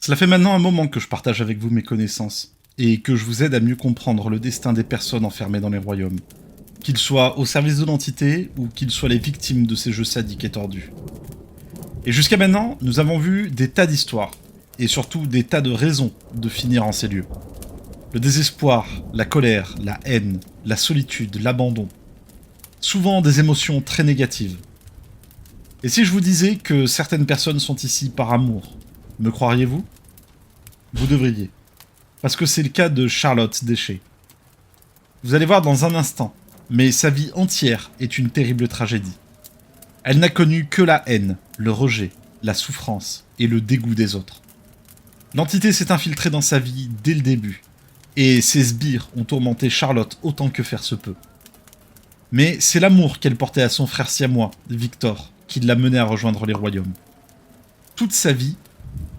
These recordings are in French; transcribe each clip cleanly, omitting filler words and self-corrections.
Cela fait maintenant un moment que je partage avec vous mes connaissances, et que je vous aide à mieux comprendre le destin des personnes enfermées dans les royaumes, qu'ils soient au service de l'entité ou qu'ils soient les victimes de ces jeux sadiques et tordus. Et jusqu'à maintenant, nous avons vu des tas d'histoires, et surtout des tas de raisons de finir en ces lieux. Le désespoir, la colère, la haine, la solitude, l'abandon. Souvent des émotions très négatives. Et si je vous disais que certaines personnes sont ici par amour, me croiriez-vous? Vous devriez. Parce que c'est le cas de Charlotte Déchet. Vous allez voir dans un instant, mais sa vie entière est une terrible tragédie. Elle n'a connu que la haine, le rejet, la souffrance et le dégoût des autres. L'entité s'est infiltrée dans sa vie dès le début, et ses sbires ont tourmenté Charlotte autant que faire se peut. Mais c'est l'amour qu'elle portait à son frère siamois, Victor, qui l'a mené à rejoindre les royaumes. Toute sa vie,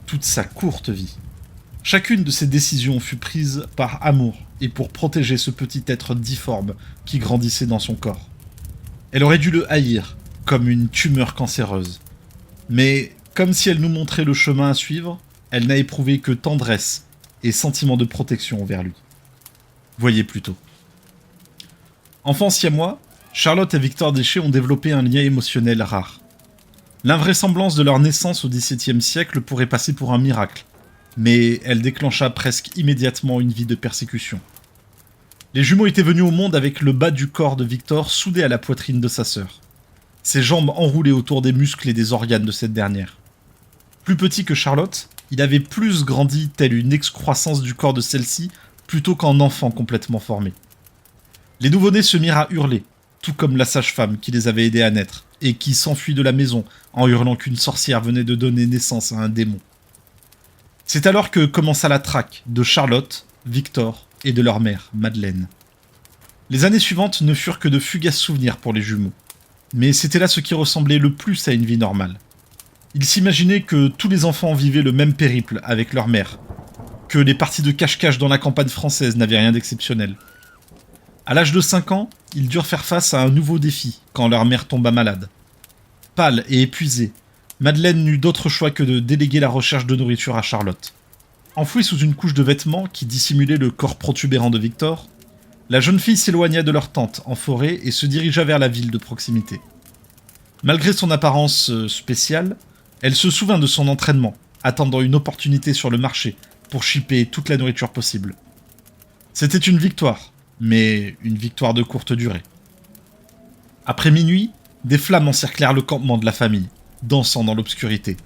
toute sa courte vie. Chacune de ses décisions fut prise par amour et pour protéger ce petit être difforme qui grandissait dans son corps. Elle aurait dû le haïr, comme une tumeur cancéreuse. Mais comme si elle nous montrait le chemin à suivre, elle n'a éprouvé que tendresse et sentiment de protection envers lui. Voyez plutôt. Enfants siamois, Charlotte et Victor Déchet ont développé un lien émotionnel rare. L'invraisemblance de leur naissance au XVIIe siècle pourrait passer pour un miracle, mais elle déclencha presque immédiatement une vie de persécution. Les jumeaux étaient venus au monde avec le bas du corps de Victor soudé à la poitrine de sa sœur, ses jambes enroulées autour des muscles et des organes de cette dernière. Plus petit que Charlotte, il avait plus grandi telle une excroissance du corps de celle-ci plutôt qu'en enfant complètement formé. Les nouveau-nés se mirent à hurler, tout comme la sage-femme qui les avait aidés à naître, et qui s'enfuit de la maison en hurlant qu'une sorcière venait de donner naissance à un démon. C'est alors que commença la traque de Charlotte, Victor et de leur mère, Madeleine. Les années suivantes ne furent que de fugaces souvenirs pour les jumeaux, mais c'était là ce qui ressemblait le plus à une vie normale. Ils s'imaginaient que tous les enfants vivaient le même périple avec leur mère, que les parties de cache-cache dans la campagne française n'avaient rien d'exceptionnel. À l'âge de 5 ans, ils durent faire face à un nouveau défi quand leur mère tomba malade. Pâle et épuisée, Madeleine n'eut d'autre choix que de déléguer la recherche de nourriture à Charlotte. Enfouie sous une couche de vêtements qui dissimulait le corps protubérant de Victor, la jeune fille s'éloigna de leur tente en forêt et se dirigea vers la ville de proximité. Malgré son apparence spéciale, elle se souvint de son entraînement, attendant une opportunité sur le marché pour chipper toute la nourriture possible. C'était une victoire, mais une victoire de courte durée. Après minuit, des flammes encerclèrent le campement de la famille, dansant dans l'obscurité.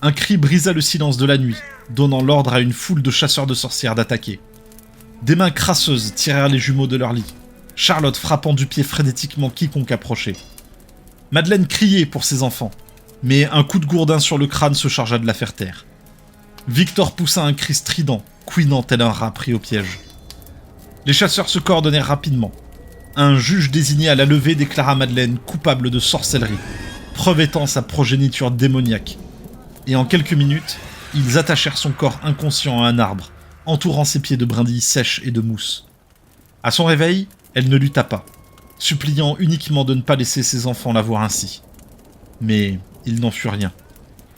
Un cri brisa le silence de la nuit, donnant l'ordre à une foule de chasseurs de sorcières d'attaquer. Des mains crasseuses tirèrent les jumeaux de leur lit, Charlotte frappant du pied frénétiquement quiconque approchait. Madeleine criait pour ses enfants, mais un coup de gourdin sur le crâne se chargea de la faire taire. Victor poussa un cri strident, couinant tel un rat pris au piège. Les chasseurs se coordonnèrent rapidement. Un juge désigné à la levée déclara Madeleine coupable de sorcellerie, preuve étant sa progéniture démoniaque. Et en quelques minutes, ils attachèrent son corps inconscient à un arbre, entourant ses pieds de brindilles sèches et de mousse. À son réveil, elle ne lutta pas, suppliant uniquement de ne pas laisser ses enfants la voir ainsi. Mais il n'en fut rien,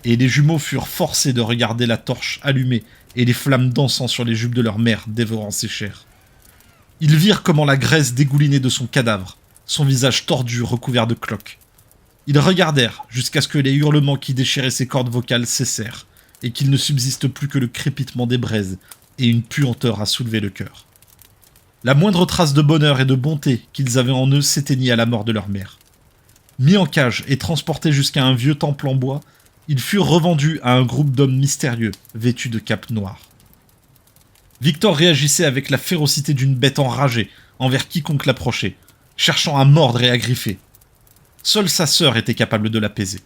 et les jumeaux furent forcés de regarder la torche allumée et les flammes dansant sur les jupes de leur mère dévorant ses chairs. Ils virent comment la graisse dégoulinait de son cadavre, son visage tordu recouvert de cloques. Ils regardèrent jusqu'à ce que les hurlements qui déchiraient ses cordes vocales cessèrent, et qu'il ne subsiste plus que le crépitement des braises et une puanteur à soulever le cœur. La moindre trace de bonheur et de bonté qu'ils avaient en eux s'éteignit à la mort de leur mère. Mis en cage et transportés jusqu'à un vieux temple en bois, ils furent revendus à un groupe d'hommes mystérieux, vêtus de capes noires. Victor réagissait avec la férocité d'une bête enragée envers quiconque l'approchait, cherchant à mordre et à griffer. Seule sa sœur était capable de l'apaiser.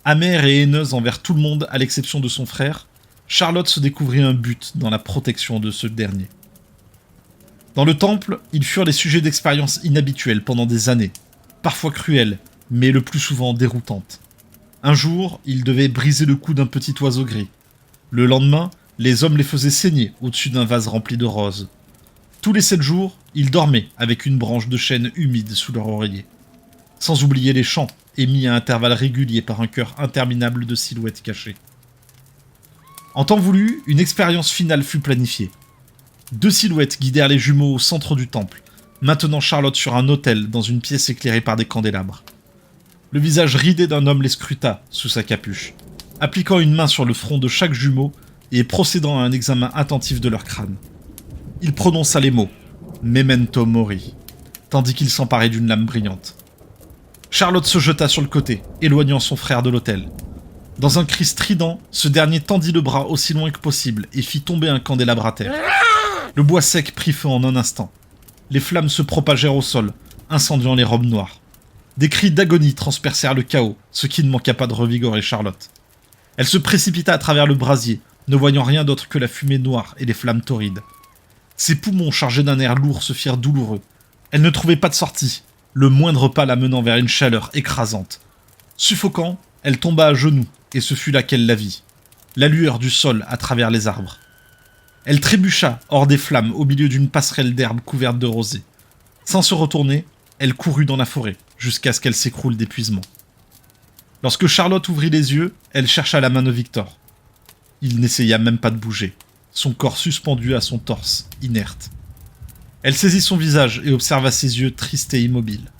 Amère et haineuse envers tout le monde à l'exception de son frère, Charlotte se découvrit un but dans la protection de ce dernier. Dans le temple, ils furent les sujets d'expériences inhabituelles pendant des années, parfois cruelles, mais le plus souvent déroutantes. Un jour, ils devaient briser le cou d'un petit oiseau gris. Le lendemain, les hommes les faisaient saigner au-dessus d'un vase rempli de roses. Tous les 7 jours, ils dormaient avec une branche de chêne humide sous leur oreiller. Sans oublier les chants, émis à intervalles réguliers par un chœur interminable de silhouettes cachées. En temps voulu, une expérience finale fut planifiée. 2 silhouettes guidèrent les jumeaux au centre du temple, maintenant Charlotte sur un autel dans une pièce éclairée par des candélabres. Le visage ridé d'un homme les scruta sous sa capuche, appliquant une main sur le front de chaque jumeau et procédant à un examen attentif de leur crâne. Il prononça les mots « Memento Mori », tandis qu'il s'emparait d'une lame brillante. Charlotte se jeta sur le côté, éloignant son frère de l'autel. Dans un cri strident, ce dernier tendit le bras aussi loin que possible et fit tomber un candélabre à terre. Le bois sec prit feu en un instant. Les flammes se propagèrent au sol, incendiant les robes noires. Des cris d'agonie transpercèrent le chaos, ce qui ne manqua pas de revigorer Charlotte. Elle se précipita à travers le brasier, ne voyant rien d'autre que la fumée noire et les flammes torrides. Ses poumons chargés d'un air lourd se firent douloureux. Elle ne trouvait pas de sortie, le moindre pas la menant vers une chaleur écrasante. Suffocant, elle tomba à genoux, et ce fut là qu'elle la vit. La lueur du sol à travers les arbres. Elle trébucha hors des flammes au milieu d'une passerelle d'herbes couverte de rosée. Sans se retourner, elle courut dans la forêt, jusqu'à ce qu'elle s'écroule d'épuisement. Lorsque Charlotte ouvrit les yeux, elle chercha la main de Victor. Il n'essaya même pas de bouger, son corps suspendu à son torse, inerte. Elle saisit son visage et observa ses yeux tristes et immobiles.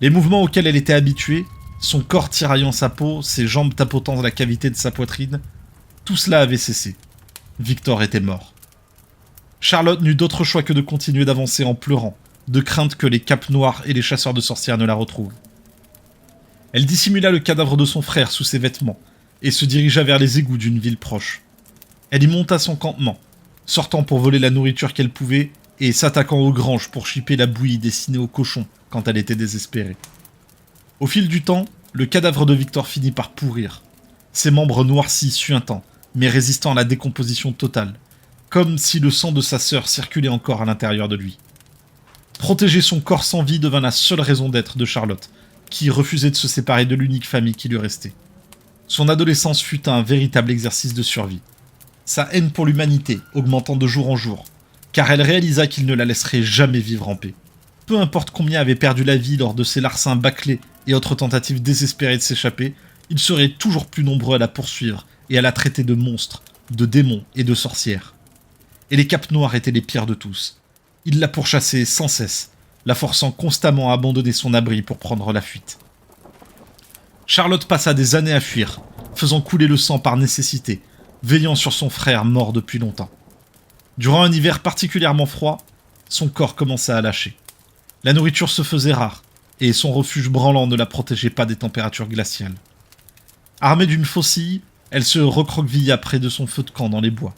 Les mouvements auxquels elle était habituée, son corps tiraillant sa peau, ses jambes tapotant la cavité de sa poitrine, tout cela avait cessé. Victor était mort. Charlotte n'eut d'autre choix que de continuer d'avancer en pleurant, de crainte que les capes noires et les chasseurs de sorcières ne la retrouvent. Elle dissimula le cadavre de son frère sous ses vêtements et se dirigea vers les égouts d'une ville proche. Elle y monta son campement, sortant pour voler la nourriture qu'elle pouvait et s'attaquant aux granges pour chipper la bouillie destinée aux cochons quand elle était désespérée. Au fil du temps, le cadavre de Victor finit par pourrir, ses membres noircis suintant, mais résistant à la décomposition totale, comme si le sang de sa sœur circulait encore à l'intérieur de lui. Protéger son corps sans vie devint la seule raison d'être de Charlotte, qui refusait de se séparer de l'unique famille qui lui restait. Son adolescence fut un véritable exercice de survie. Sa haine pour l'humanité augmentant de jour en jour, car elle réalisa qu'il ne la laisserait jamais vivre en paix. Peu importe combien avait perdu la vie lors de ses larcins bâclés et autres tentatives désespérées de s'échapper, ils seraient toujours plus nombreux à la poursuivre et à la traiter de monstre, de démon et de sorcière. Et les capes noires étaient les pires de tous. Ils la pourchassaient sans cesse, la forçant constamment à abandonner son abri pour prendre la fuite. Charlotte passa des années à fuir, faisant couler le sang par nécessité, veillant sur son frère mort depuis longtemps. Durant un hiver particulièrement froid, son corps commença à lâcher. La nourriture se faisait rare, et son refuge branlant ne la protégeait pas des températures glaciales. Armée d'une faucille, elle se recroquevilla près de son feu de camp dans les bois,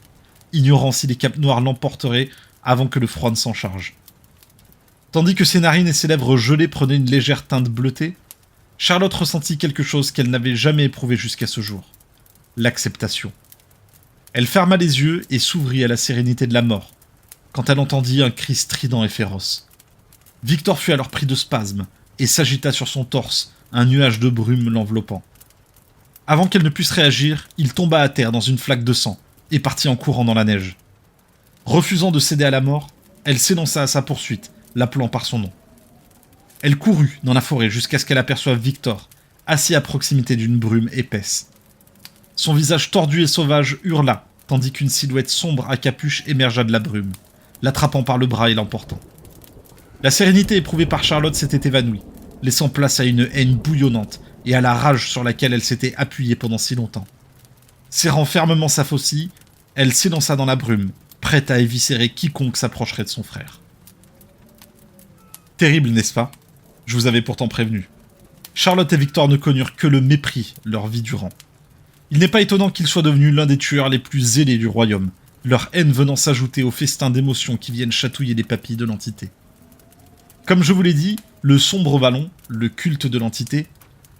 ignorant si les capes noires l'emporteraient avant que le froid ne s'en charge. Tandis que ses narines et ses lèvres gelées prenaient une légère teinte bleutée, Charlotte ressentit quelque chose qu'elle n'avait jamais éprouvé jusqu'à ce jour. L'acceptation. Elle ferma les yeux et s'ouvrit à la sérénité de la mort, quand elle entendit un cri strident et féroce. Victor fut alors pris de spasmes et s'agita sur son torse, un nuage de brume l'enveloppant. Avant qu'elle ne puisse réagir, il tomba à terre dans une flaque de sang et partit en courant dans la neige. Refusant de céder à la mort, elle s'élança à sa poursuite, l'appelant par son nom. Elle courut dans la forêt jusqu'à ce qu'elle aperçoive Victor, assis à proximité d'une brume épaisse. Son visage tordu et sauvage hurla, tandis qu'une silhouette sombre à capuche émergea de la brume, l'attrapant par le bras et l'emportant. La sérénité éprouvée par Charlotte s'était évanouie, laissant place à une haine bouillonnante et à la rage sur laquelle elle s'était appuyée pendant si longtemps. Serrant fermement sa faucille, elle s'élança dans la brume, prête à éviscérer quiconque s'approcherait de son frère. Terrible, n'est-ce pas? Je vous avais pourtant prévenu. Charlotte et Victor ne connurent que le mépris leur vie durant. Il n'est pas étonnant qu'ils soient devenus l'un des tueurs les plus zélés du royaume, leur haine venant s'ajouter au festin d'émotions qui viennent chatouiller les papilles de l'entité. Comme je vous l'ai dit, le sombre vallon, le culte de l'entité,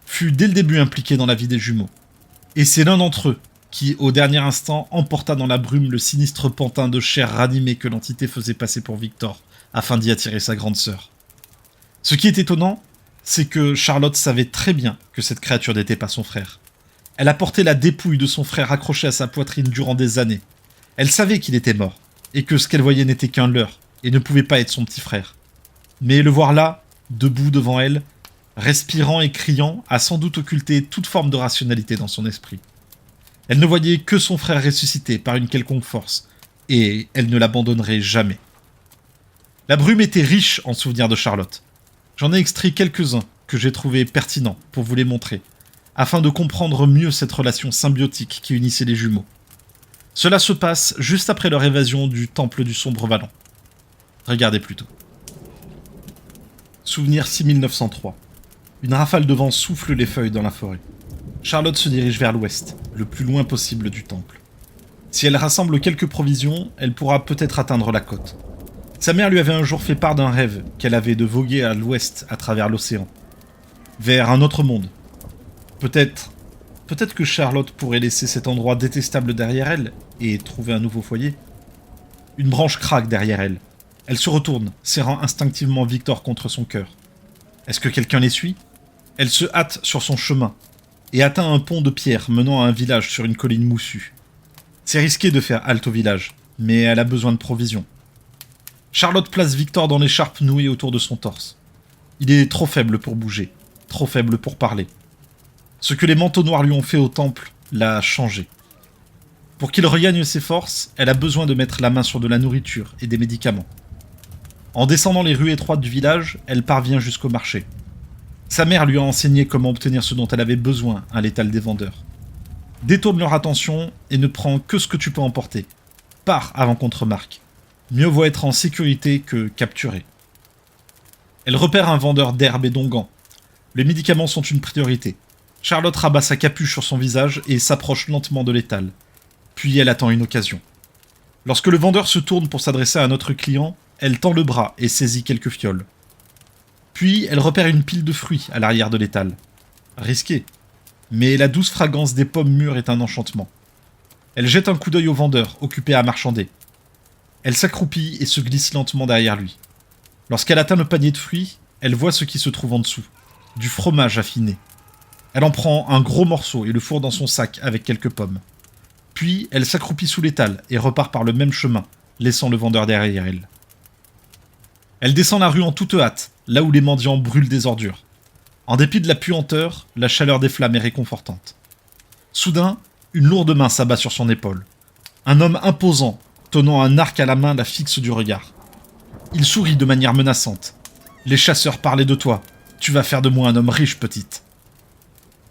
fut dès le début impliqué dans la vie des jumeaux. Et c'est l'un d'entre eux qui, au dernier instant, emporta dans la brume le sinistre pantin de chair ranimée que l'entité faisait passer pour Victor, afin d'y attirer sa grande sœur. Ce qui est étonnant, c'est que Charlotte savait très bien que cette créature n'était pas son frère. Elle a porté la dépouille de son frère accrochée à sa poitrine durant des années. Elle savait qu'il était mort, et que ce qu'elle voyait n'était qu'un leurre, et ne pouvait pas être son petit frère. Mais le voir là, debout devant elle, respirant et criant, a sans doute occulté toute forme de rationalité dans son esprit. Elle ne voyait que son frère ressuscité par une quelconque force, et elle ne l'abandonnerait jamais. La brume était riche en souvenirs de Charlotte. J'en ai extrait quelques-uns que j'ai trouvés pertinents pour vous les montrer, afin de comprendre mieux cette relation symbiotique qui unissait les jumeaux. Cela se passe juste après leur évasion du temple du Sombre Vallon. Regardez plutôt. Souvenir 6903. Une rafale de vent souffle les feuilles dans la forêt. Charlotte se dirige vers l'ouest, le plus loin possible du temple. Si elle rassemble quelques provisions, elle pourra peut-être atteindre la côte. Sa mère lui avait un jour fait part d'un rêve qu'elle avait de voguer à l'ouest à travers l'océan, vers un autre monde. Peut-être que Charlotte pourrait laisser cet endroit détestable derrière elle et trouver un nouveau foyer. Une branche craque derrière elle. Elle se retourne, serrant instinctivement Victor contre son cœur. Est-ce que quelqu'un les suit ? Elle se hâte sur son chemin et atteint un pont de pierre menant à un village sur une colline moussue. C'est risqué de faire halte au village, mais elle a besoin de provisions. Charlotte place Victor dans l'écharpe nouée autour de son torse. Il est trop faible pour bouger, trop faible pour parler. Ce que les manteaux noirs lui ont fait au temple l'a changé. Pour qu'il regagne ses forces, elle a besoin de mettre la main sur de la nourriture et des médicaments. En descendant les rues étroites du village, elle parvient jusqu'au marché. Sa mère lui a enseigné comment obtenir ce dont elle avait besoin à l'étal des vendeurs. Détourne leur attention et ne prends que ce que tu peux emporter. Pars avant qu'on te remarque. Mieux vaut être en sécurité que capturé. Elle repère un vendeur d'herbes et d'onguents. Les médicaments sont une priorité. Charlotte rabat sa capuche sur son visage et s'approche lentement de l'étal. Puis elle attend une occasion. Lorsque le vendeur se tourne pour s'adresser à un autre client, elle tend le bras et saisit quelques fioles. Puis elle repère une pile de fruits à l'arrière de l'étal. Risqué. Mais la douce fragrance des pommes mûres est un enchantement. Elle jette un coup d'œil au vendeur, occupé à marchander. Elle s'accroupit et se glisse lentement derrière lui. Lorsqu'elle atteint le panier de fruits, elle voit ce qui se trouve en dessous. Du fromage affiné. Elle en prend un gros morceau et le fourre dans son sac avec quelques pommes. Puis elle s'accroupit sous l'étal et repart par le même chemin, laissant le vendeur derrière elle. Elle descend la rue en toute hâte, là où les mendiants brûlent des ordures. En dépit de la puanteur, la chaleur des flammes est réconfortante. Soudain, une lourde main s'abat sur son épaule. Un homme imposant, tenant un arc à la main, la fixe du regard. Il sourit de manière menaçante. « Les chasseurs parlaient de toi. Tu vas faire de moi un homme riche, petite. »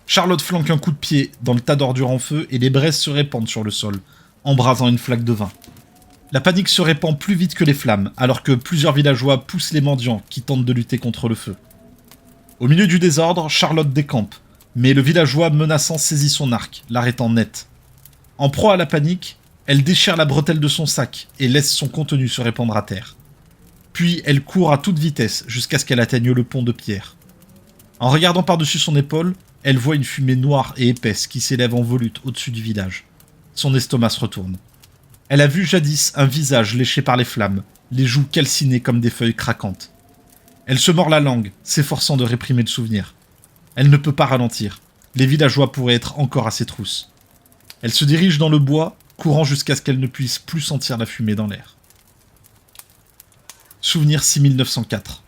Charlotte flanque un coup de pied dans le tas d'ordures en feu et les braises se répandent sur le sol, embrasant une flaque de vin. La panique se répand plus vite que les flammes, alors que plusieurs villageois poussent les mendiants qui tentent de lutter contre le feu. Au milieu du désordre, Charlotte décampe, mais le villageois menaçant saisit son arc, l'arrêtant net. En proie à la panique, elle déchire la bretelle de son sac et laisse son contenu se répandre à terre. Puis elle court à toute vitesse jusqu'à ce qu'elle atteigne le pont de pierre. En regardant par-dessus son épaule, elle voit une fumée noire et épaisse qui s'élève en volute au-dessus du village. Son estomac se retourne. Elle a vu jadis un visage léché par les flammes, les joues calcinées comme des feuilles craquantes. Elle se mord la langue, s'efforçant de réprimer le souvenir. Elle ne peut pas ralentir. Les villageois pourraient être encore à ses trousses. Elle se dirige dans le bois, courant jusqu'à ce qu'elle ne puisse plus sentir la fumée dans l'air. Souvenir 6904.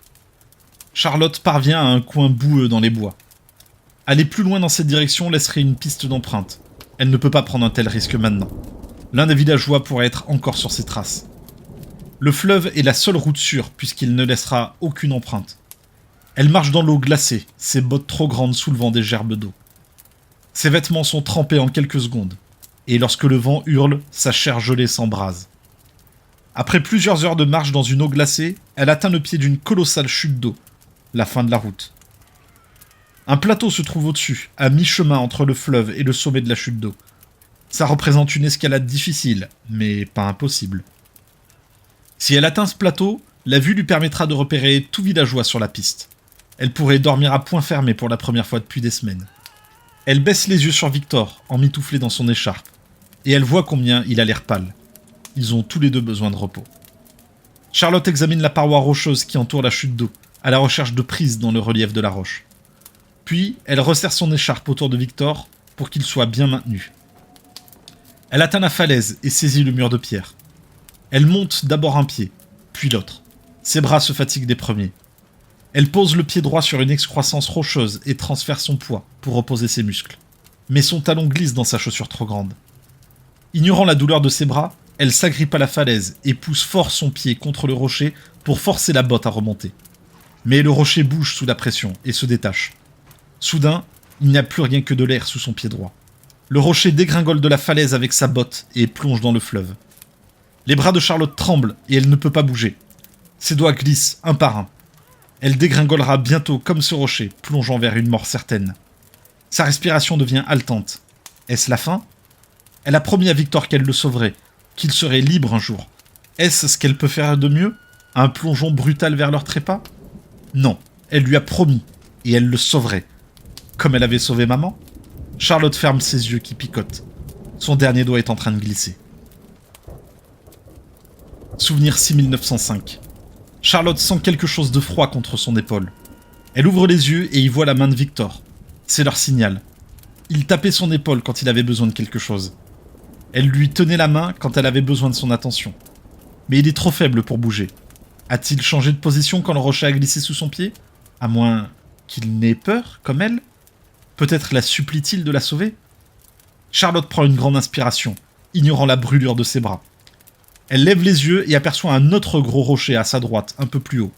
Charlotte parvient à un coin boueux dans les bois. Aller plus loin dans cette direction laisserait une piste d'empreinte. Elle ne peut pas prendre un tel risque maintenant. L'un des villageois pourrait être encore sur ses traces. Le fleuve est la seule route sûre puisqu'il ne laissera aucune empreinte. Elle marche dans l'eau glacée, ses bottes trop grandes soulevant des gerbes d'eau. Ses vêtements sont trempés en quelques secondes, et lorsque le vent hurle, sa chair gelée s'embrase. Après plusieurs heures de marche dans une eau glacée, elle atteint le pied d'une colossale chute d'eau, la fin de la route. Un plateau se trouve au-dessus, à mi-chemin entre le fleuve et le sommet de la chute d'eau. Ça représente une escalade difficile, mais pas impossible. Si elle atteint ce plateau, la vue lui permettra de repérer tout villageois sur la piste. Elle pourrait dormir à point fermé pour la première fois depuis des semaines. Elle baisse les yeux sur Victor, emmitouflé dans son écharpe, et elle voit combien il a l'air pâle. Ils ont tous les deux besoin de repos. Charlotte examine la paroi rocheuse qui entoure la chute d'eau, à la recherche de prises dans le relief de la roche. Puis, elle resserre son écharpe autour de Victor pour qu'il soit bien maintenu. Elle atteint la falaise et saisit le mur de pierre. Elle monte d'abord un pied, puis l'autre. Ses bras se fatiguent des premiers. Elle pose le pied droit sur une excroissance rocheuse et transfère son poids pour reposer ses muscles. mais son talon glisse dans sa chaussure trop grande. Ignorant la douleur de ses bras, elle s'agrippe à la falaise et pousse fort son pied contre le rocher pour forcer la botte à remonter. Mais le rocher bouge sous la pression et se détache. Soudain, il n'y a plus rien que de l'air sous son pied droit. Le rocher dégringole de la falaise avec sa botte et plonge dans le fleuve. Les bras de Charlotte tremblent et elle ne peut pas bouger. Ses doigts glissent un par un. Elle dégringolera bientôt comme ce rocher, plongeant vers une mort certaine. Sa respiration devient haletante. Est-ce la fin ? Elle a promis à Victor qu'elle le sauverait, qu'il serait libre un jour. Est-ce ce qu'elle peut faire de mieux ? Un plongeon brutal vers leur trépas ? Non, elle lui a promis, et elle le sauverait. Comme elle avait sauvé maman ? Charlotte ferme ses yeux qui picotent. Son dernier doigt est en train de glisser. Souvenir 6905. Charlotte sent quelque chose de froid contre son épaule. Elle ouvre les yeux et y voit la main de Victor. C'est leur signal. Il tapait son épaule quand il avait besoin de quelque chose. Elle lui tenait la main quand elle avait besoin de son attention. Mais il est trop faible pour bouger. A-t-il changé de position quand le rocher a glissé sous son pied ? À moins qu'il n'ait peur, comme elle ? Peut-être la supplie-t-il de la sauver ? Charlotte prend une grande inspiration, ignorant la brûlure de ses bras. Elle lève les yeux et aperçoit un autre gros rocher à sa droite, un peu plus haut.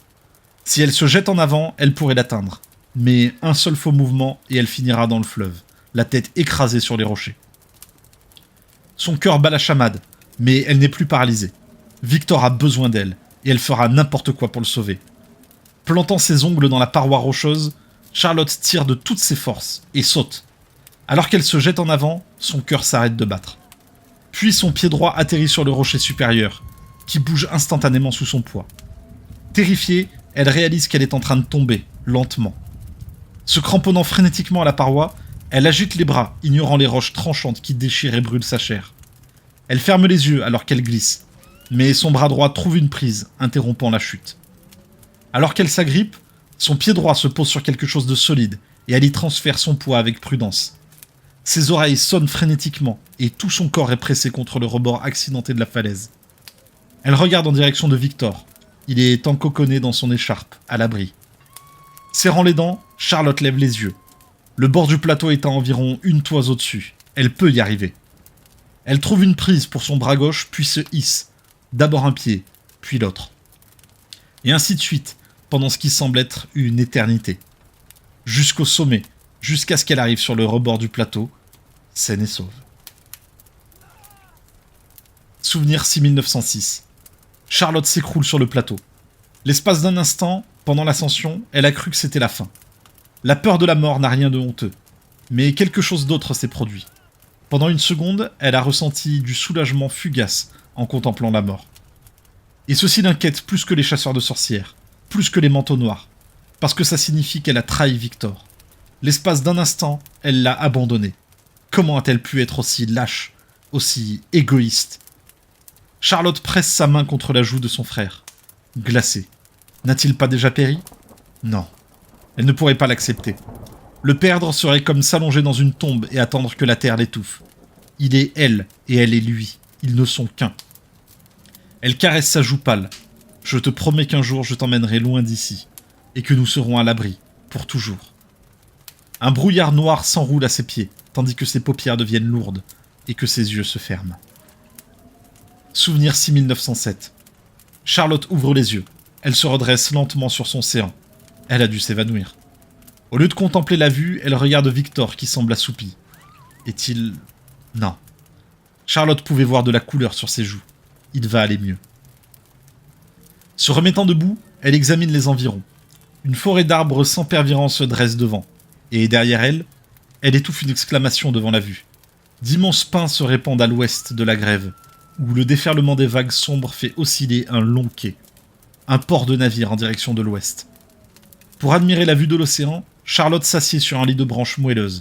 Si elle se jette en avant, elle pourrait l'atteindre. Mais un seul faux mouvement et elle finira dans le fleuve, la tête écrasée sur les rochers. Son cœur bat la chamade, mais elle n'est plus paralysée. Victor a besoin d'elle, et elle fera n'importe quoi pour le sauver. Plantant ses ongles dans la paroi rocheuse, Charlotte tire de toutes ses forces et saute. Alors qu'elle se jette en avant, son cœur s'arrête de battre. Puis son pied droit atterrit sur le rocher supérieur, qui bouge instantanément sous son poids. Terrifiée, elle réalise qu'elle est en train de tomber, lentement. Se cramponnant frénétiquement à la paroi, elle agite les bras, ignorant les roches tranchantes qui déchirent et brûlent sa chair. Elle ferme les yeux alors qu'elle glisse, mais son bras droit trouve une prise, interrompant la chute. Alors qu'elle s'agrippe, son pied droit se pose sur quelque chose de solide et elle y transfère son poids avec prudence. Ses oreilles sonnent frénétiquement et tout son corps est pressé contre le rebord accidenté de la falaise. Elle regarde en direction de Victor. Il est encoconné dans son écharpe, à l'abri. Serrant les dents, Charlotte lève les yeux. Le bord du plateau est à environ une toise au-dessus. Elle peut y arriver. Elle trouve une prise pour son bras gauche, puis se hisse. D'abord un pied, puis l'autre. Et ainsi de suite, pendant ce qui semble être une éternité. Jusqu'au sommet, jusqu'à ce qu'elle arrive sur le rebord du plateau, saine et sauve. Souvenir 6906. Charlotte s'écroule sur le plateau. L'espace d'un instant, pendant l'ascension, elle a cru que c'était la fin. La peur de la mort n'a rien de honteux. Mais quelque chose d'autre s'est produit. Pendant une seconde, elle a ressenti du soulagement fugace en contemplant la mort. Et ceci l'inquiète plus que les chasseurs de sorcières, plus que les manteaux noirs, parce que ça signifie qu'elle a trahi Victor. L'espace d'un instant, elle l'a abandonné. Comment a-t-elle pu être aussi lâche, aussi égoïste ? Charlotte presse sa main contre la joue de son frère. Glacée. N'a-t-il pas déjà péri ? Non. Elle ne pourrait pas l'accepter. Le perdre serait comme s'allonger dans une tombe et attendre que la terre l'étouffe. Il est elle et elle est lui. Ils ne sont qu'un. Elle caresse sa joue pâle. Je te promets qu'un jour je t'emmènerai loin d'ici et que nous serons à l'abri, pour toujours. Un brouillard noir s'enroule à ses pieds, tandis que ses paupières deviennent lourdes et que ses yeux se ferment. Souvenir 6907. Charlotte ouvre les yeux. Elle se redresse lentement sur son séant. Elle a dû s'évanouir. Au lieu de contempler la vue, elle regarde Victor qui semble assoupi. Est-il... Non. Charlotte pouvait voir de la couleur sur ses joues. Il va aller mieux. Se remettant debout, elle examine les environs. Une forêt d'arbres s'empervirant se dresse devant. Et derrière elle, elle étouffe une exclamation devant la vue. D'immenses pins se répandent à l'ouest de la grève, où le déferlement des vagues sombres fait osciller un long quai. Un port de navire en direction de l'ouest. Pour admirer la vue de l'océan, Charlotte s'assied sur un lit de branches moelleuses.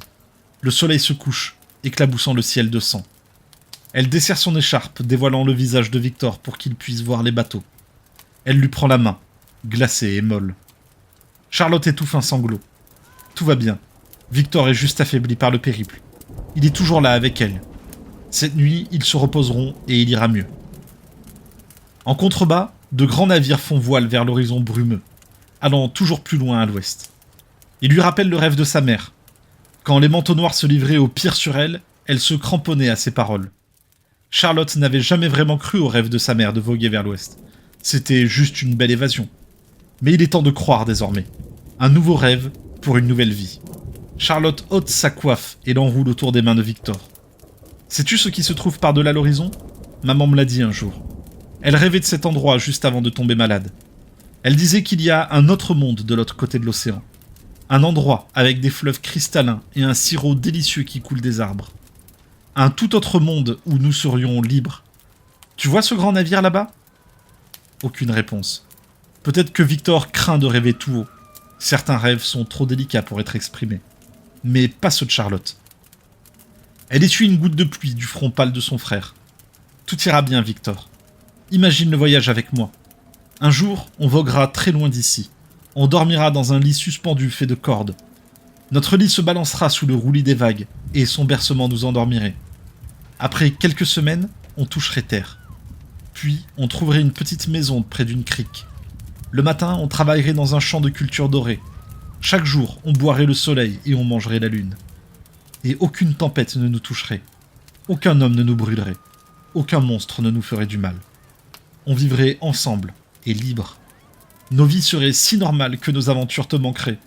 Le soleil se couche, éclaboussant le ciel de sang. Elle desserre son écharpe, dévoilant le visage de Victor pour qu'il puisse voir les bateaux. Elle lui prend la main, glacée et molle. Charlotte étouffe un sanglot. Tout va bien. Victor est juste affaibli par le périple. Il est toujours là avec elle. Cette nuit, ils se reposeront et il ira mieux. En contrebas, de grands navires font voile vers l'horizon brumeux, allant toujours plus loin à l'ouest. Il lui rappelle le rêve de sa mère. Quand les manteaux noirs se livraient au pire sur elle, elle se cramponnait à ses paroles. Charlotte n'avait jamais vraiment cru au rêve de sa mère de voguer vers l'ouest. C'était juste une belle évasion. Mais il est temps de croire désormais. Un nouveau rêve pour une nouvelle vie. Charlotte ôte sa coiffe et l'enroule autour des mains de Victor. Sais-tu ce qui se trouve par-delà l'horizon ? Maman me l'a dit un jour. Elle rêvait de cet endroit juste avant de tomber malade. Elle disait qu'il y a un autre monde de l'autre côté de l'océan. Un endroit avec des fleuves cristallins et un sirop délicieux qui coule des arbres. Un tout autre monde où nous serions libres. Tu vois ce grand navire là-bas ? Aucune réponse. Peut-être que Victor craint de rêver tout haut. Certains rêves sont trop délicats pour être exprimés. Mais pas ceux de Charlotte. Elle essuie une goutte de pluie du front pâle de son frère. Tout ira bien, Victor. Imagine le voyage avec moi. Un jour, on voguera très loin d'ici. On dormira dans un lit suspendu fait de cordes. Notre lit se balancera sous le roulis des vagues, et son bercement nous endormirait. Après quelques semaines, on toucherait terre. Puis, on trouverait une petite maison près d'une crique. Le matin, on travaillerait dans un champ de culture dorée. Chaque jour, on boirait le soleil et on mangerait la lune. Et aucune tempête ne nous toucherait. Aucun homme ne nous brûlerait. Aucun monstre ne nous ferait du mal. On vivrait ensemble et libres. Nos vies seraient si normales que nos aventures te manqueraient.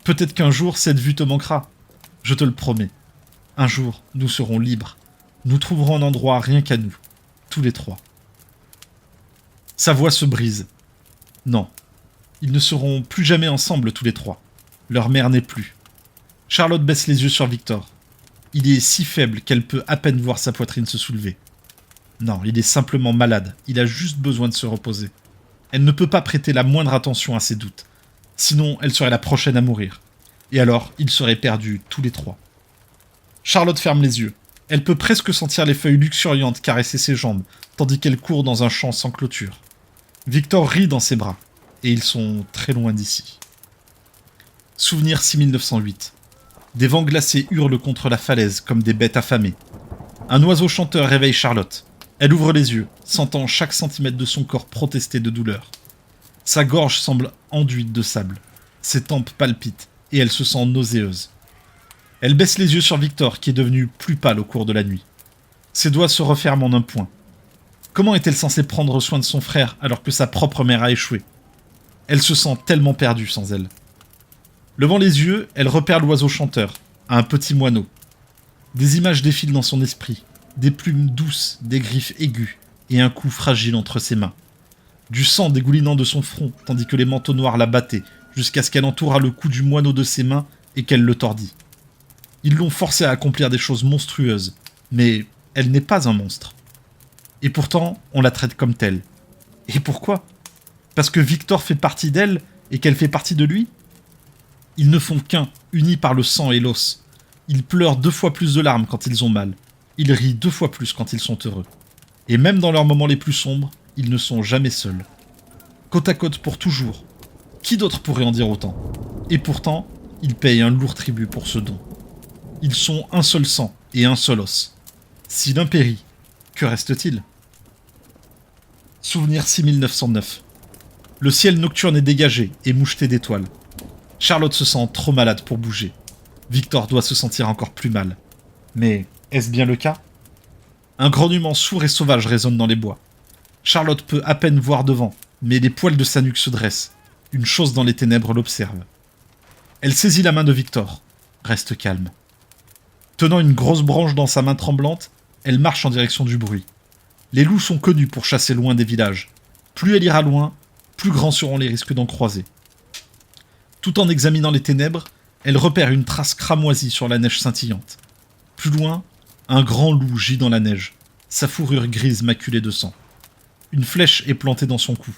Peut-être qu'un jour, cette vue te manquera. Je te le promets. Un jour, nous serons libres. Nous trouverons un endroit rien qu'à nous. Tous les trois. Sa voix se brise. Non. Ils ne seront plus jamais ensemble tous les trois. Leur mère n'est plus. Charlotte baisse les yeux sur Victor. Il est si faible qu'elle peut à peine voir sa poitrine se soulever. Non, il est simplement malade. Il a juste besoin de se reposer. Elle ne peut pas prêter la moindre attention à ses doutes. Sinon, elle serait la prochaine à mourir. Et alors, ils seraient perdus tous les trois. Charlotte ferme les yeux. Elle peut presque sentir les feuilles luxuriantes caresser ses jambes, tandis qu'elle court dans un champ sans clôture. Victor rit dans ses bras, et ils sont très loin d'ici. Souvenir 6908. Des vents glacés hurlent contre la falaise comme des bêtes affamées. Un oiseau chanteur réveille Charlotte. Elle ouvre les yeux, sentant chaque centimètre de son corps protester de douleur. Sa gorge semble enduite de sable. Ses tempes palpitent, et elle se sent nauséeuse. Elle baisse les yeux sur Victor, qui est devenu plus pâle au cours de la nuit. Ses doigts se referment en un point. Comment est-elle censée prendre soin de son frère alors que sa propre mère a échoué ? Elle se sent tellement perdue sans elle. Levant les yeux, elle repère l'oiseau chanteur, un petit moineau. Des images défilent dans son esprit, des plumes douces, des griffes aiguës et un cou fragile entre ses mains. Du sang dégoulinant de son front, tandis que les manteaux noirs la battaient, jusqu'à ce qu'elle entoura le cou du moineau de ses mains et qu'elle le tordit. Ils l'ont forcée à accomplir des choses monstrueuses, mais elle n'est pas un monstre. Et pourtant, on la traite comme telle. Et pourquoi ? Parce que Victor fait partie d'elle et qu'elle fait partie de lui ? Ils ne font qu'un, unis par le sang et l'os. Ils pleurent 2 fois plus de larmes quand ils ont mal. Ils rient 2 fois plus quand ils sont heureux. Et même dans leurs moments les plus sombres, ils ne sont jamais seuls. Côte à côte pour toujours. Qui d'autre pourrait en dire autant ? Et pourtant, ils payent un lourd tribut pour ce don. Ils sont un seul sang et un seul os. Si l'un périt, que reste-t-il ? Souvenir 6909. Le ciel nocturne est dégagé et moucheté d'étoiles. Charlotte se sent trop malade pour bouger. Victor doit se sentir encore plus mal. Mais est-ce bien le cas ? Un grognement sourd et sauvage résonne dans les bois. Charlotte peut à peine voir devant, mais les poils de sa nuque se dressent. Une chose dans les ténèbres l'observe. Elle saisit la main de Victor. Reste calme. Tenant une grosse branche dans sa main tremblante, elle marche en direction du bruit. Les loups sont connus pour chasser loin des villages. Plus elle ira loin, plus grands seront les risques d'en croiser. Tout en examinant les ténèbres, elle repère une trace cramoisie sur la neige scintillante. Plus loin, un grand loup gît dans la neige, sa fourrure grise maculée de sang. Une flèche est plantée dans son cou.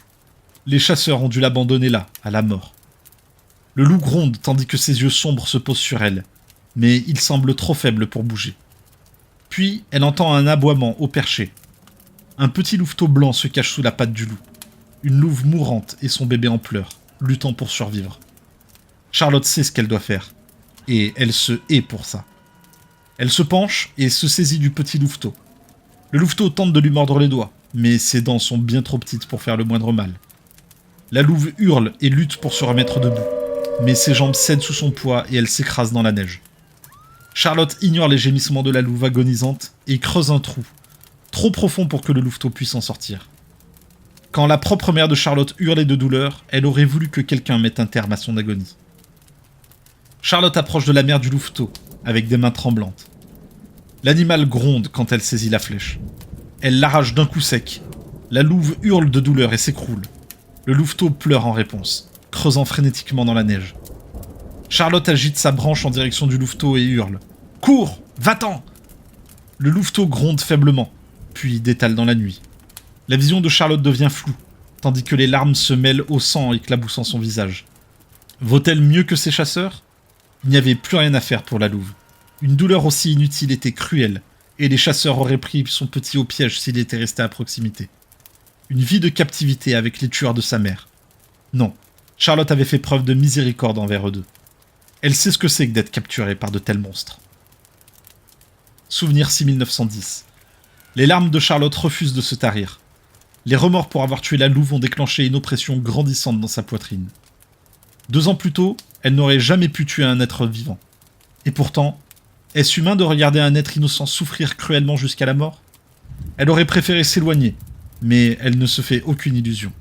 Les chasseurs ont dû l'abandonner là, à la mort. Le loup gronde tandis que ses yeux sombres se posent sur elle, mais il semble trop faible pour bouger. Puis, elle entend un aboiement au perché. Un petit louveteau blanc se cache sous la patte du loup. Une louve mourante et son bébé en pleurs, luttant pour survivre. Charlotte sait ce qu'elle doit faire, et elle se hait pour ça. Elle se penche et se saisit du petit louveteau. Le louveteau tente de lui mordre les doigts, mais ses dents sont bien trop petites pour faire le moindre mal. La louve hurle et lutte pour se remettre debout, mais ses jambes cèdent sous son poids et elle s'écrase dans la neige. Charlotte ignore les gémissements de la louve agonisante et creuse un trou, trop profond pour que le louveteau puisse en sortir. Quand la propre mère de Charlotte hurlait de douleur, elle aurait voulu que quelqu'un mette un terme à son agonie. Charlotte approche de la mère du louveteau, avec des mains tremblantes. L'animal gronde quand elle saisit la flèche. Elle l'arrache d'un coup sec. La louve hurle de douleur et s'écroule. Le louveteau pleure en réponse, creusant frénétiquement dans la neige. Charlotte agite sa branche en direction du louveteau et hurle « Cours! Va-t'en !» Le louveteau gronde faiblement, puis détale dans la nuit. La vision de Charlotte devient floue, tandis que les larmes se mêlent au sang éclaboussant son visage. Vaut-elle mieux que ses chasseurs ? Il n'y avait plus rien à faire pour la louve. Une douleur aussi inutile était cruelle, et les chasseurs auraient pris son petit au piège s'il était resté à proximité. Une vie de captivité avec les tueurs de sa mère. Non, Charlotte avait fait preuve de miséricorde envers eux deux. Elle sait ce que c'est que d'être capturée par de tels monstres. Souvenir 6910. Les larmes de Charlotte refusent de se tarir. Les remords pour avoir tué la louve ont déclenché une oppression grandissante dans sa poitrine. 2 ans plus tôt, elle n'aurait jamais pu tuer un être vivant. Et pourtant, est-ce humain de regarder un être innocent souffrir cruellement jusqu'à la mort ? Elle aurait préféré s'éloigner, mais elle ne se fait aucune illusion.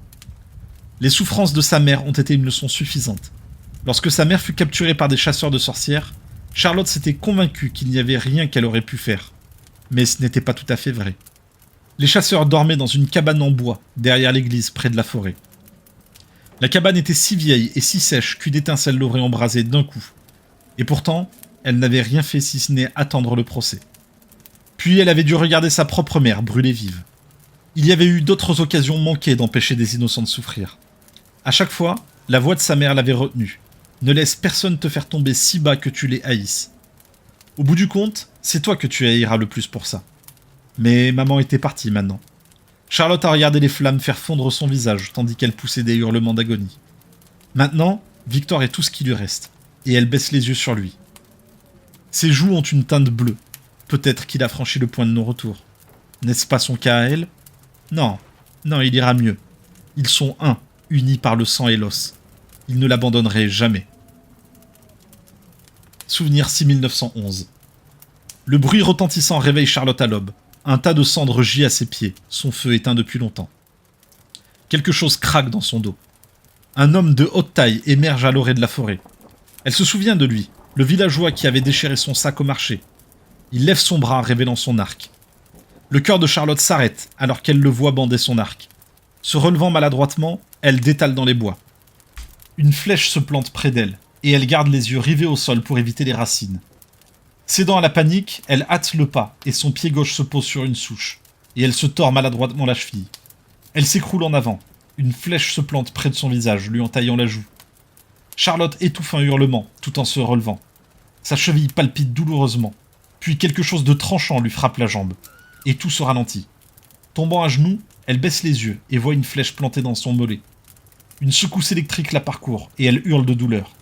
Les souffrances de sa mère ont été une leçon suffisante. Lorsque sa mère fut capturée par des chasseurs de sorcières, Charlotte s'était convaincue qu'il n'y avait rien qu'elle aurait pu faire. Mais ce n'était pas tout à fait vrai. Les chasseurs dormaient dans une cabane en bois, derrière l'église, près de la forêt. La cabane était si vieille et si sèche qu'une étincelle l'aurait embrasée d'un coup. Et pourtant, elle n'avait rien fait si ce n'est attendre le procès. Puis elle avait dû regarder sa propre mère brûler vive. Il y avait eu d'autres occasions manquées d'empêcher des innocents de souffrir. À chaque fois, la voix de sa mère l'avait retenue. Ne laisse personne te faire tomber si bas que tu les haïsses. Au bout du compte, c'est toi que tu haïras le plus pour ça. Mais maman était partie maintenant. Charlotte a regardé les flammes faire fondre son visage tandis qu'elle poussait des hurlements d'agonie. Maintenant, Victor est tout ce qui lui reste, et elle baisse les yeux sur lui. Ses joues ont une teinte bleue. Peut-être qu'il a franchi le point de non-retour. N'est-ce pas son cas à elle ? Non, il ira mieux. Ils sont un, unis par le sang et l'os. Ils ne l'abandonneraient jamais. Souvenir 6911. Le bruit retentissant réveille Charlotte à l'aube. Un tas de cendres gît à ses pieds, son feu éteint depuis longtemps. Quelque chose craque dans son dos. Un homme de haute taille émerge à l'orée de la forêt. Elle se souvient de lui, le villageois qui avait déchiré son sac au marché. Il lève son bras, révélant son arc. Le cœur de Charlotte s'arrête alors qu'elle le voit bander son arc. Se relevant maladroitement, elle détale dans les bois. Une flèche se plante près d'elle, et elle garde les yeux rivés au sol pour éviter les racines. Cédant à la panique, elle hâte le pas, et son pied gauche se pose sur une souche, et elle se tord maladroitement la cheville. Elle s'écroule en avant. Une flèche se plante près de son visage, lui entaillant la joue. Charlotte étouffe un hurlement, tout en se relevant. Sa cheville palpite douloureusement, puis quelque chose de tranchant lui frappe la jambe, et tout se ralentit. Tombant à genoux, elle baisse les yeux et voit une flèche plantée dans son mollet. Une secousse électrique la parcourt, et elle hurle de douleur.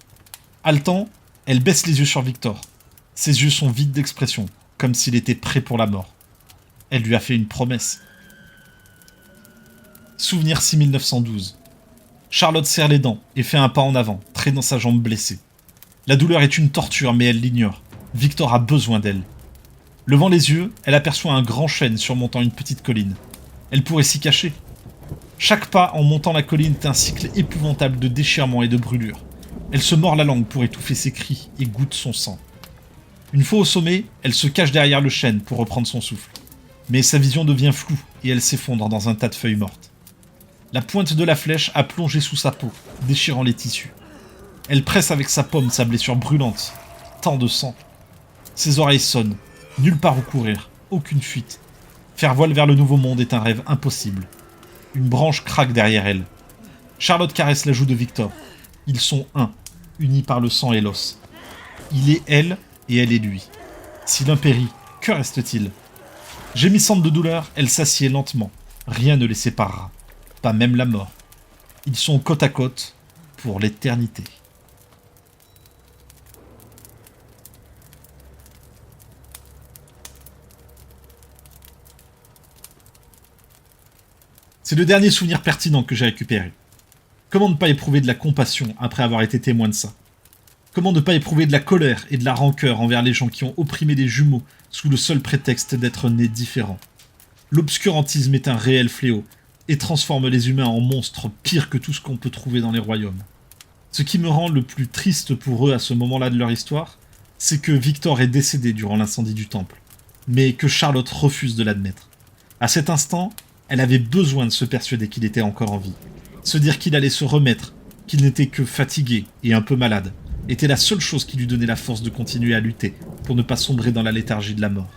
Haletant, elle baisse les yeux sur Victor. Ses yeux sont vides d'expression, comme s'il était prêt pour la mort. Elle lui a fait une promesse. Souvenir 6912. Charlotte serre les dents et fait un pas en avant, traînant sa jambe blessée. La douleur est une torture, mais elle l'ignore. Victor a besoin d'elle. Levant les yeux, elle aperçoit un grand chêne surmontant une petite colline. Elle pourrait s'y cacher. Chaque pas en montant la colline est un cycle épouvantable de déchirement et de brûlures. Elle se mord la langue pour étouffer ses cris et goûte son sang. Une fois au sommet, elle se cache derrière le chêne pour reprendre son souffle. Mais sa vision devient floue et elle s'effondre dans un tas de feuilles mortes. La pointe de la flèche a plongé sous sa peau, déchirant les tissus. Elle presse avec sa paume sa blessure brûlante. Tant de sang. Ses oreilles sonnent. Nulle part où courir. Aucune fuite. Faire voile vers le nouveau monde est un rêve impossible. Une branche craque derrière elle. Charlotte caresse la joue de Victor. Ils sont un, unis par le sang et l'os. Il est elle et elle est lui. Si l'un périt, que reste-t-il ? Gémissante de douleur, elle s'assied lentement. Rien ne les séparera. Pas même la mort. Ils sont côte à côte pour l'éternité. C'est le dernier souvenir pertinent que j'ai récupéré. Comment ne pas éprouver de la compassion après avoir été témoin de ça ? Comment ne pas éprouver de la colère et de la rancœur envers les gens qui ont opprimé les jumeaux sous le seul prétexte d'être nés différents? L'obscurantisme est un réel fléau et transforme les humains en monstres pires que tout ce qu'on peut trouver dans les royaumes. Ce qui me rend le plus triste pour eux à ce moment-là de leur histoire, c'est que Victor est décédé durant l'incendie du temple, mais que Charlotte refuse de l'admettre. À cet instant, elle avait besoin de se persuader qu'il était encore en vie. Se dire qu'il allait se remettre, qu'il n'était que fatigué et un peu malade, était la seule chose qui lui donnait la force de continuer à lutter pour ne pas sombrer dans la léthargie de la mort.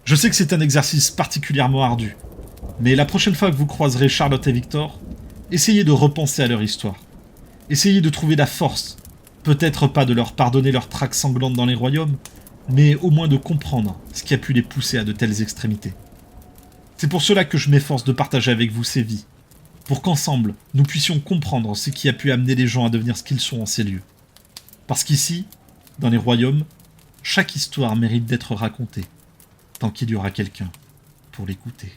Je sais que c'est un exercice particulièrement ardu, mais la prochaine fois que vous croiserez Charlotte et Victor, essayez de repenser à leur histoire. Essayez de trouver la force, peut-être pas de leur pardonner leur traque sanglante dans les royaumes, mais au moins de comprendre ce qui a pu les pousser à de telles extrémités. C'est pour cela que je m'efforce de partager avec vous ces vies, pour qu'ensemble, nous puissions comprendre ce qui a pu amener les gens à devenir ce qu'ils sont en ces lieux. Parce qu'ici, dans les royaumes, chaque histoire mérite d'être racontée, tant qu'il y aura quelqu'un pour l'écouter.